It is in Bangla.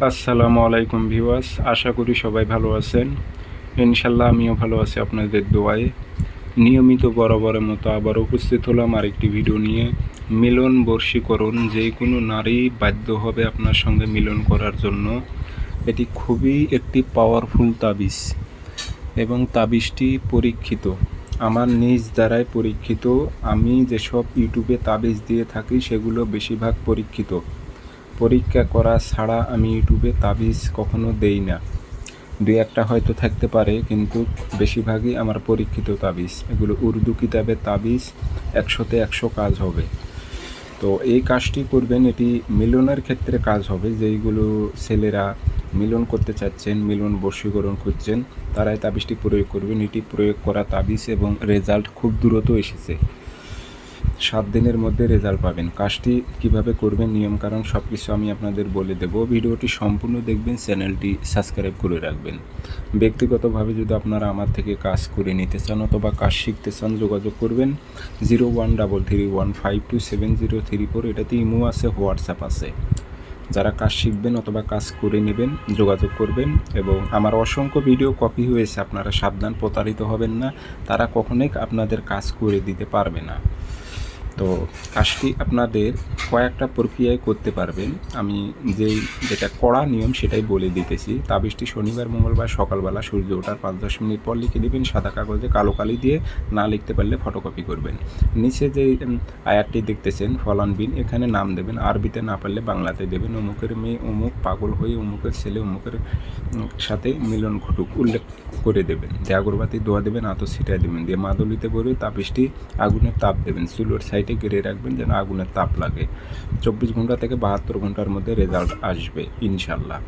আসসালামু আলাইকুম ভিউয়ার্স, আশা করি সবাই ভালো আছেন। ইনশাল্লাহ আমিও ভালো আছি আপনাদের দোয়ায়। নিয়মিত বরাবরের মতো আবার উপস্থিত হলাম আরেকটি ভিডিও নিয়ে। মিলন বশীকরণ, যে কোনো নারী বাধ্য হবে আপনার সঙ্গে মিলন করার জন্য। এটি খুবই একটি পাওয়ারফুল তাবিজ এবং তাবিজটি পরীক্ষিত, আমার নিজ দ্বারাই পরীক্ষিত। আমি যেসব ইউটিউবে তাবিজ দিয়ে থাকি সেগুলো বেশিরভাগ পরীক্ষিত। পরীক্ষা করা ছাড়া আমি ইউটিউবে তাবিজ কখনো দেই না। দুই একটা হয়তো থাকতে পারে, কিন্তু বেশিরভাগই আমার পরীক্ষিত তাবিজ। এগুলো উর্দু কিতাবে তাবিজ, 100তে 100 কাজ হবে। তো এই কাজটি করবেন, এটি মিলনের ক্ষেত্রে কাজ হবে। যেইগুলো ছেলেরা মিলন করতে চাচ্ছেন, মিলন বশীকরণ খুঁজছেন, তারাই তাবিজটি প্রয়োগ করবেন। এটি প্রয়োগ করা তাবিজ এবং রেজাল্ট খুব দ্রুত এসেছে। 7 দিনের মধ্যে রেজাল্ট পাবেন। কাজটি কিভাবে করবেন, নিয়মকানুন সব কিছু আমি আপনাদের বলে দেব। ভিডিওটি সম্পূর্ণ দেখবেন, চ্যানেলটি সাবস্ক্রাইব করে রাখবেন। ব্যক্তিগতভাবে যদি আপনারা আমার থেকে কাজ করে নিতে চান অথবা কাজ শিখতে চান, যোগাযোগ করবেন 0133152703 এটাতে ইমো আছে, হোয়াটসঅ্যাপ আছে। যারা কাজ শিখবেন অথবা কাজ করে নেবেন যোগাযোগ করবেন। এবং আমার অসংখ্য ভিডিও কপি হয়েছে, আপনারা সাবধান, প্রতারিত হবেন না। তারা কখনোই আপনাদের কাজ করে দিতে পারবে না। তো কাজটি আপনাদের কয়েকটা প্রক্রিয়ায় করতে পারবেন। আমি যেটা কড়া নিয়ম সেটাই বলে দিতেছি। তাবিজটি শনিবার মঙ্গলবার সকালবেলা সূর্য ওঠার 5-10 মিনিট পর লিখে দেবেন সাদা কাগজে, কালো কালি দিয়ে। না লিখতে পারলে ফটোকপি করবেন। নিচে যে আয়াতটি দেখতেছেন ফলান বিন, এখানে নাম দেবেন। আরবিতে না পারলে বাংলাতে দেবেন। অমুকের মেয়ে অমুক পাগল হয়ে অমুকের ছেলে অমুকের সাথে মিলন ঘটুক উল্লেখ করে দেবেন। দিয়ে আগরবাতি দোয়া দেবেন, আতর ছিটায় দেবেন। দিয়ে মাদুলিতে ভরে তাবিজটি আগুনের তাপ দেবেন। চুলোর সাইডে গেড়ে রাখবেন যেন আগুনের তাপ লাগে। 24 ঘন্টা থেকে 72 ঘন্টার মধ্যে রেজাল্ট আসবে ইনশাল্লাহ।